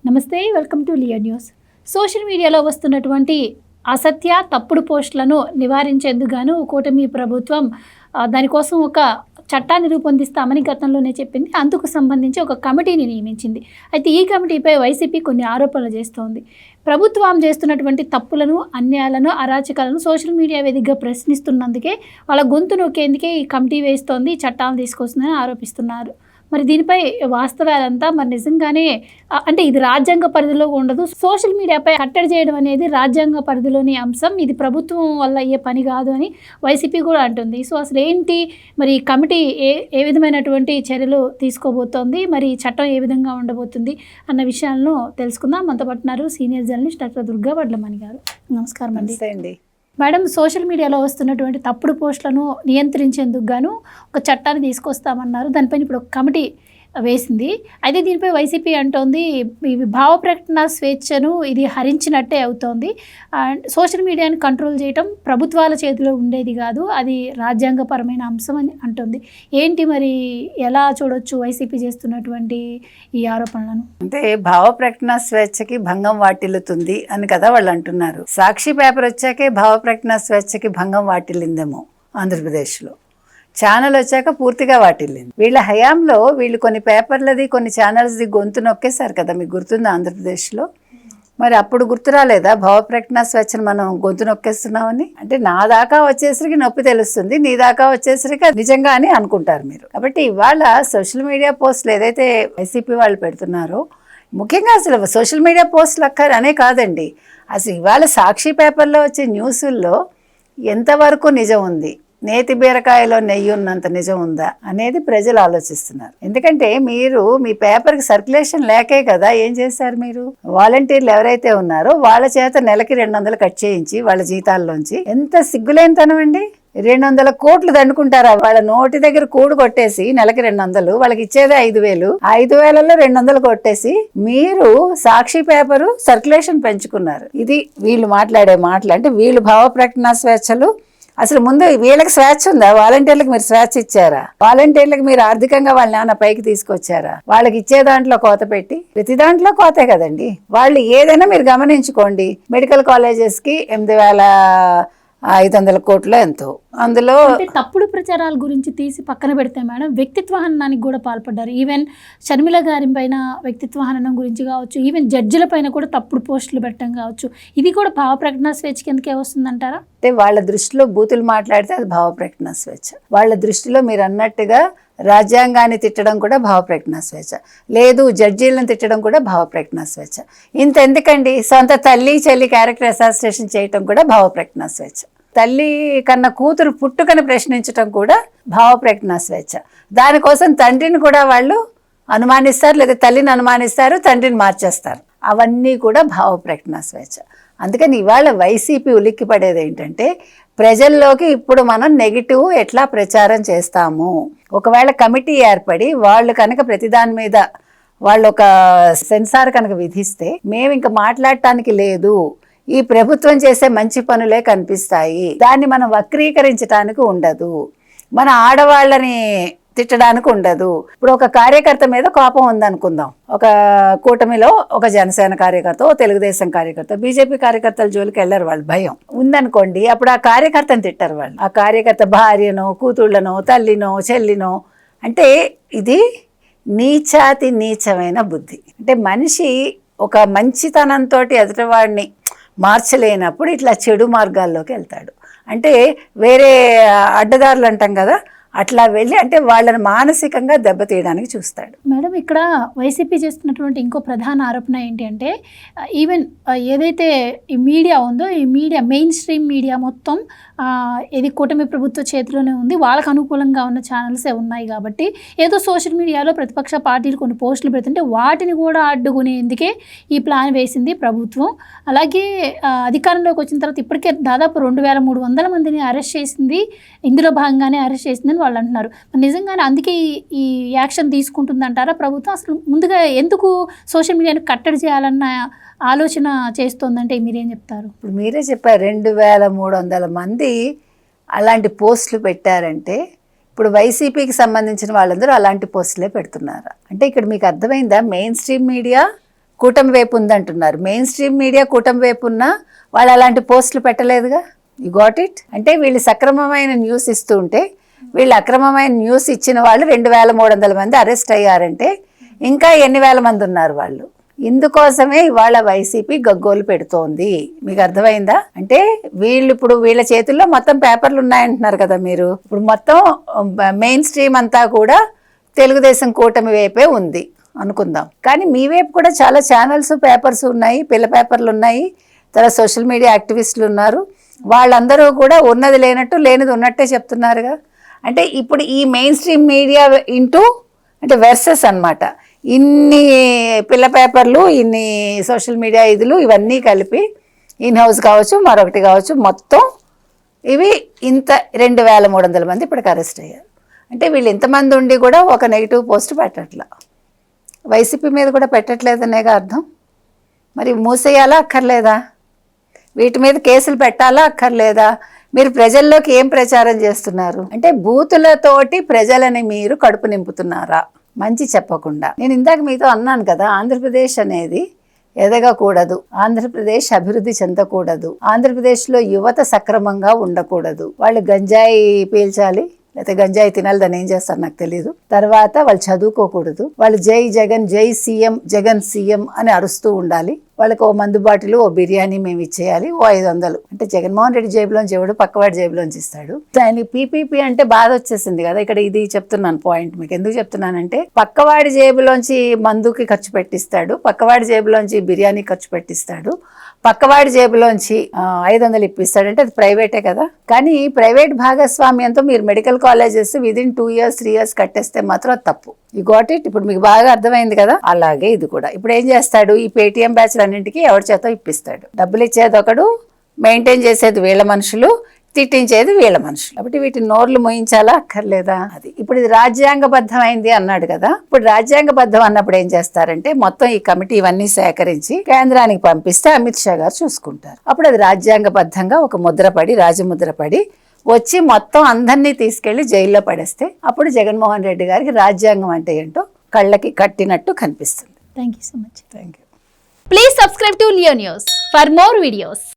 నమస్తే, welcome to Leo news. Social మీడియాలో వస్తున్నటువంటి అసత్య తప్పుడు పోస్టులను నివారించేందుకు గాను కూటమి ప్రభుత్వం దానికోసం ఒక చట్టాన్ని రూపొందిస్తామని గతంలోనే చెప్పింది. అందుకు సంబంధించి ఒక కమిటీని నియమించింది. అయితే ఈ కమిటీపై వైసీపీ కొన్ని ఆరోపణలు చేస్తోంది. ప్రభుత్వం చేస్తున్నటువంటి తప్పులను, అన్యాయాలను, అరాచకాలను సోషల్ మీడియా వేదికగా ప్రశ్నిస్తున్నందుకే వాళ్ళ గొంతు నొక్కేందుకే ఈ కమిటీ వేస్తోంది, చట్టాలను తీసుకొస్తుందని ఆరోపిస్తున్నారు. మరి దీనిపై వాస్తవాలంతా మరి నిజంగానే అంటే ఇది రాజ్యాంగ పరిధిలో ఉండదు. సోషల్ మీడియాపై కట్టడి చేయడం అనేది రాజ్యాంగ పరిధిలోని అంశం. ఇది ప్రభుత్వం వల్ల అయ్యే పని కాదు అని వైసీపీ కూడా అంటుంది. సో అసలు ఏంటి మరి కమిటీ ఏ విధమైనటువంటి చర్యలు తీసుకోబోతోంది, మరి చట్టం ఏ విధంగా ఉండబోతుంది అన్న విషయాలను తెలుసుకుందాం. మనతో పట్టున్నారు senior journalist doctor Durga Vadlamani garu. నమస్కారం అండి. మేడం, సోషల్ మీడియాలో వస్తున్నటువంటి తప్పుడు పోస్టులను నియంత్రించేందుకు గాను ఒక చట్టాన్ని తీసుకొస్తామన్నారు. దానిపైన ఇప్పుడు ఒక కమిటీ వేసింది. అయితే దీనిపై వైసీపీ అంటోంది ఇవి భావ ప్రకటన స్వేచ్ఛను ఇది హరించినట్టే అవుతోంది. సోషల్ మీడియాని కంట్రోల్ చేయటం ప్రభుత్వాల చేతిలో ఉండేది కాదు, అది రాజ్యాంగపరమైన అంశం అని అంటుంది. ఏంటి మరి, ఎలా చూడొచ్చు వైసీపీ చేస్తున్నటువంటి ఈ ఆరోపణలను? అంటే భావ ప్రకటన స్వేచ్ఛకి భంగం వాటిల్లుతుంది అని కదా వాళ్ళు అంటున్నారు. సాక్షి పేపర్ వచ్చాకే భావ ప్రకటన స్వేచ్ఛకి భంగం వాటిల్లిందేమో ఆంధ్రప్రదేశ్లో. ఛానల్ వచ్చాక పూర్తిగా వాటిల్లింది. వీళ్ళ హయాంలో వీళ్ళు కొన్ని పేపర్లది, కొన్ని ఛానల్స్ది గొంతు నొక్కేశారు కదా, మీకు గుర్తుంది ఆంధ్రప్రదేశ్లో. మరి అప్పుడు గుర్తు రాలేదా భావ ప్రకటన స్వేచ్ఛను మనం గొంతు నొక్కేస్తున్నామని? అంటే నా దాకా వచ్చేసరికి నొప్పి తెలుస్తుంది, నీ దాకా వచ్చేసరికి నిజంగా అని అనుకుంటారు మీరు. కాబట్టి ఇవాళ సోషల్ మీడియా పోస్టులు ఏదైతే వైసీపీ వాళ్ళు పెడుతున్నారో, ముఖ్యంగా అసలు సోషల్ మీడియా పోస్టులు అనే కాదండి, అసలు ఇవాళ సాక్షి పేపర్లో వచ్చే న్యూసుల్లో ఎంతవరకు నిజం ఉంది, నేతి బీరకాయలో నెయ్యి ఉన్నంత నిజం ఉందా అనేది ప్రజలు ఆలోచిస్తున్నారు. ఎందుకంటే మీరు మీ పేపర్కి సర్క్యులేషన్ లేకే కదా ఏం చేశారు మీరు? వాలంటీర్లు ఎవరైతే ఉన్నారో వాళ్ళ చేత నెలకి 200 కట్ చేయించి వాళ్ళ జీతాల్లోంచి, ఎంత సిగ్గులేనితనం అండి. 200 కోట్లు దండుకుంటారా? వాళ్ళ నోటి దగ్గర కూడు కొట్టేసి నెలకి 200, వాళ్ళకి ఇచ్చేదే 5,000, 5,000లో 200 కొట్టేసి మీరు సాక్షి పేపరు సర్క్యులేషన్ పెంచుకున్నారు. ఇది వీళ్ళు మాట్లాడే మాటలు. అంటే వీళ్ళు భావ ప్రకటన స్వేచ్ఛలు, అసలు ముందు వీళ్ళకి స్వేచ్ఛ ఉందా? వాలంటీర్లకు మీరు స్వేచ్ఛ ఇచ్చారా? వాలంటీర్లకు మీరు ఆర్థికంగా వాళ్ళని ఏమైనా పైకి తీసుకొచ్చారా? వాళ్ళకి ఇచ్చే దాంట్లో కోత పెట్టి, ప్రతి దాంట్లో కోతే కదండి. వాళ్ళు ఏదైనా మీరు గమనించుకోండి, మెడికల్ కాలేజెస్కి 8,500 కోట్లు ఎంతో, అందులో తప్పుడు ప్రచారాల గురించి తీసి పక్కన పెడితే మేడం, వ్యక్తిత్వ హననానికి కూడా పాల్పడ్డారు. ఈవెన్ షర్మిల గారి పైన వ్యక్తిత్వ హననం గురించి కావచ్చు, ఈవెన్ జడ్జిల పైన కూడా తప్పుడు పోస్టులు పెట్టడం కావచ్చు, ఇది కూడా భావ ప్రకటన స్వేచ్ఛ కిందకే వస్తుందంటారా? అంటే వాళ్ళ దృష్టిలో బూతులు మాట్లాడితే అది భావ ప్రకటన స్వేచ్ఛ. వాళ్ళ దృష్టిలో మీరు అన్నట్టుగా రాజ్యాంగాన్ని తిట్టడం కూడా భావ ప్రకటన స్వేచ్ఛ, లేదు జడ్జీలను తిట్టడం కూడా భావ ప్రకటన స్వేచ్ఛ. ఇంత ఎందుకండి, సొంత తల్లి చెల్లి క్యారెక్టర్ అసాసినేషన్ చేయటం కూడా భావ ప్రకటన స్వేచ్ఛ. తల్లి కన్నా కూతురు పుట్టుకని ప్రశ్నించటం కూడా భావ ప్రకటన స్వేచ్ఛ. దానికోసం తండ్రిని కూడా వాళ్ళు అనుమానిస్తారు, లేదా తల్లిని అనుమానిస్తారు, తండ్రిని మార్చేస్తారు. అవన్నీ కూడా భావ ప్రకటన స్వేచ్ఛ. అందుకని ఇవాళ వైసీపీ ఉలిక్కి పడేది ఏంటంటే, ప్రజల్లోకి ఇప్పుడు మనం నెగిటివ్ ఎట్లా ప్రచారం చేస్తాము. ఒకవేళ కమిటీ ఏర్పడి వాళ్ళు కనుక ప్రతిదాని మీద వాళ్ళు ఒక సెన్సార్ కనుక విధిస్తే, మేము ఇంకా మాట్లాడటానికి లేదు, ఈ ప్రభుత్వం చేసే మంచి పనులే కనిపిస్తాయి, దాన్ని మనం వక్రీకరించడానికి ఉండదు, మన ఆడవాళ్ళని తిట్టడానికి ఉండదు. ఇప్పుడు ఒక కార్యకర్త మీద కోపం ఉందనుకుందాం, ఒక కూటమిలో ఒక జనసేన కార్యకర్త, తెలుగుదేశం కార్యకర్త, బీజేపీ కార్యకర్తల జోలికి వెళ్ళారు, వాళ్ళు భయం ఉందనుకోండి, అప్పుడు ఆ కార్యకర్తను తిట్టారు వాళ్ళు. ఆ కార్యకర్త భార్యనో, కూతుళ్ళనో, తల్లినో, చెల్లినో. అంటే ఇది నీచాతి నీచమైన బుద్ధి. అంటే మనిషి ఒక మంచితనంతో ఎదుటివాడిని మార్చలేనప్పుడు ఇట్లా చెడు మార్గాల్లోకి వెళ్తాడు. అంటే వేరే అడ్డదారులు అంటాం కదా, అట్లా వెళ్ళి అంటే వాళ్ళని మానసికంగా దెబ్బతీయడానికి చూస్తాడు. మేడం, ఇక్కడ వైసీపీ చేస్తున్నటువంటి ఇంకో ప్రధాన ఆరోపణ ఏంటి అంటే, ఈవెన్ ఏదైతే ఈ మీడియా ఉందో, ఈ మీడియా మెయిన్ స్ట్రీమ్ మీడియా మొత్తం ఇది కూటమి ప్రభుత్వ చేతిలోనే ఉంది, వాళ్ళకు అనుకూలంగా ఉన్న ఛానల్సే ఉన్నాయి కాబట్టి ఏదో సోషల్ మీడియాలో ప్రతిపక్ష పార్టీలు కొన్ని పోస్టులు పెడుతుంటే వాటిని కూడా అడ్డుకునేందుకే ఈ ప్లాన్ వేసింది ప్రభుత్వం. అలాగే అధికారంలోకి వచ్చిన తర్వాత ఇప్పటికే దాదాపు 2,300 మందిని అరెస్ట్ చేసింది, ఇందులో భాగంగానే అరెస్ట్ చేసిందని వాళ్ళు అంటున్నారు. నిజంగానే అందుకే ఈ యాక్షన్ తీసుకుంటుందంటారా ప్రభుత్వం? అసలు ముందుగా ఎందుకు సోషల్ మీడియాను కట్టడి చేయాలన్న ఆలోచన చేస్తోందంటే మీరేం చెప్తారు? ఇప్పుడు మీరే చెప్పారు, 2,300 మంది అలాంటి పోస్టులు పెట్టారంటే ఇప్పుడు వైసీపీకి సంబంధించిన వాళ్ళందరూ అలాంటి పోస్టులే పెడుతున్నారు. అంటే ఇక్కడ మీకు అర్థమైందా, మెయిన్ స్ట్రీమ్ మీడియా కూటమి వైపు ఉందంటున్నారు. మెయిన్ స్ట్రీమ్ మీడియా కూటమి వైపు ఉన్నా వాళ్ళు అలాంటి పోస్టులు పెట్టలేదుగా. You got it. అంటే వీళ్ళు సక్రమమైన న్యూస్ ఇస్తూ ఉంటే, వీళ్ళు అక్రమమైన న్యూస్ ఇచ్చిన వాళ్ళు 2300 మంది అరెస్ట్ అయ్యారంటే ఇంకా ఎన్ని వేల మంది ఉన్నారు వాళ్ళు. ఇందుకోసమే ఇవాళ వైసీపీ గగ్గోలు పెడుతోంది. మీకు అర్థమైందా? అంటే వీళ్ళు ఇప్పుడు వీళ్ళ చేతుల్లో మొత్తం పేపర్లు ఉన్నాయంటున్నారు కదా మీరు. ఇప్పుడు మొత్తం మెయిన్ స్ట్రీమ్ అంతా కూడా తెలుగుదేశం కూటమి వైపే ఉంది అనుకుందాం. కానీ మీ వైపు కూడా చాలా ఛానల్స్, పేపర్స్ ఉన్నాయి, పిల్ల పేపర్లు ఉన్నాయి, తర్వాత సోషల్ మీడియా యాక్టివిస్టులు ఉన్నారు. వాళ్ళందరూ కూడా ఉన్నది లేనట్టు, లేనిది ఉన్నట్టే చెప్తున్నారుగా. అంటే ఇప్పుడు ఈ మెయిన్ స్ట్రీమ్ మీడియా అంటే వెర్సెస్ అన్నమాట. ఇన్ని పిల్ల పేపర్లు, ఇన్ని సోషల్ మీడియా ఇవన్నీ కలిపి ఇన్ హౌస్ కావచ్చు, మరొకటి కావచ్చు, మొత్తం ఇవి ఇంత 2300 మంది ఇప్పటికి అరెస్ట్ అయ్యారు. అంటే వీళ్ళు ఇంతమంది ఉండి కూడా ఒక నెగిటివ్ పోస్ట్ పెట్టట్లా. వైసీపీ మీద కూడా పెట్టట్లేదనేగా అర్థం. మరి మూసేయాలా అక్కర్లేదా? వీటి మీద కేసులు పెట్టాలా అక్కర్లేదా? మీరు ప్రజల్లోకి ఏం ప్రచారం చేస్తున్నారు? అంటే బూతులతోటి ప్రజలని మీరు కడుపు నింపుతున్నారా? మంచి చెప్పకుండా. నేను ఇందాక మీతో అన్నాను కదా, ఆంధ్రప్రదేశ్ అనేది ఎదగకూడదు, ఆంధ్రప్రదేశ్ అభివృద్ధి చెందకూడదు, ఆంధ్రప్రదేశ్లో యువత సక్రమంగా ఉండకూడదు. వాళ్ళు గంజాయి పీల్చాలి, లేకపోతే గంజాయి తినాలి, దాన్ని ఏం చేస్తారు నాకు తెలియదు. తర్వాత వాళ్ళు చదువుకోకూడదు, వాళ్ళు జై జగన్, జై సీఎం, జగన్ సీఎం అని అరుస్తూ ఉండాలి. వాళ్ళకి ఓ మందు బాటిల్, ఓ బిర్యానీ మేము ఇచ్చేయాలి, ఓ 500. అంటే జగన్మోహన్ రెడ్డి జేబులోంచి ఎవడు, పక్కవాడి జేబులోంచి ఇస్తాడు. ఆయనకి పీపీపీ అంటే బాధ వచ్చేసింది కదా. ఇక్కడ ఇది చెప్తున్నాను పాయింట్ మీకు. ఎందుకు చెప్తున్నానంటే, పక్కవాడి జేబులోంచి మందుకి ఖర్చు పెట్టిస్తాడు, పక్కవాడి జేబులోంచి బిర్యానీ ఖర్చు పెట్టిస్తాడు, పక్కవాడి జేబులోంచి 500 ఇప్పిస్తాడంటే అది ప్రైవేటే కదా. కానీ ప్రైవేట్ భాగస్వామ్యంతో మీరు medical colleges within 2 years 3 years కట్టేస్తే మాత్రం అది తప్పు. You got it. ఇప్పుడు మీకు బాగా అర్థమైంది కదా. అలాగే ఇది కూడా. ఇప్పుడు ఏం చేస్తాడు, ఈ పేటీఎం బ్యాచ్లు అన్నింటికి ఎవరి చేత ఇప్పిస్తాడు. డబ్బులు ఇచ్చేది ఒకడు, మెయింటైన్ చేసేది వీళ్ళ మనుషులు, తిట్టించేది వీళ్ళ మనుషులు. కాబట్టి వీటిని నోర్లు మోయించాలా అక్కర్లేదా? అది ఇప్పుడు ఇది రాజ్యాంగబద్ధమైంది అన్నాడు కదా. ఇప్పుడు రాజ్యాంగబద్ధం అన్నప్పుడు ఏం చేస్తారంటే, మొత్తం ఈ కమిటీ ఇవన్నీ సేకరించి కేంద్రానికి పంపిస్తే అమిత్ షా గారు చూసుకుంటారు. అప్పుడు అది రాజ్యాంగబద్ధంగా ఒక ముద్రపడి, రాజముద్రపడి వచ్చి మొత్తం అందరినీ తీసుకెళ్లి జైల్లో పడేస్తే అప్పుడు జగన్మోహన్ రెడ్డి గారికి రాజ్యాంగం అంటే ఏంటో కళ్ళకి కట్టినట్టు కనిపిస్తుంది. Thank you so much. Thank you. Please subscribe to Leo news for more videos.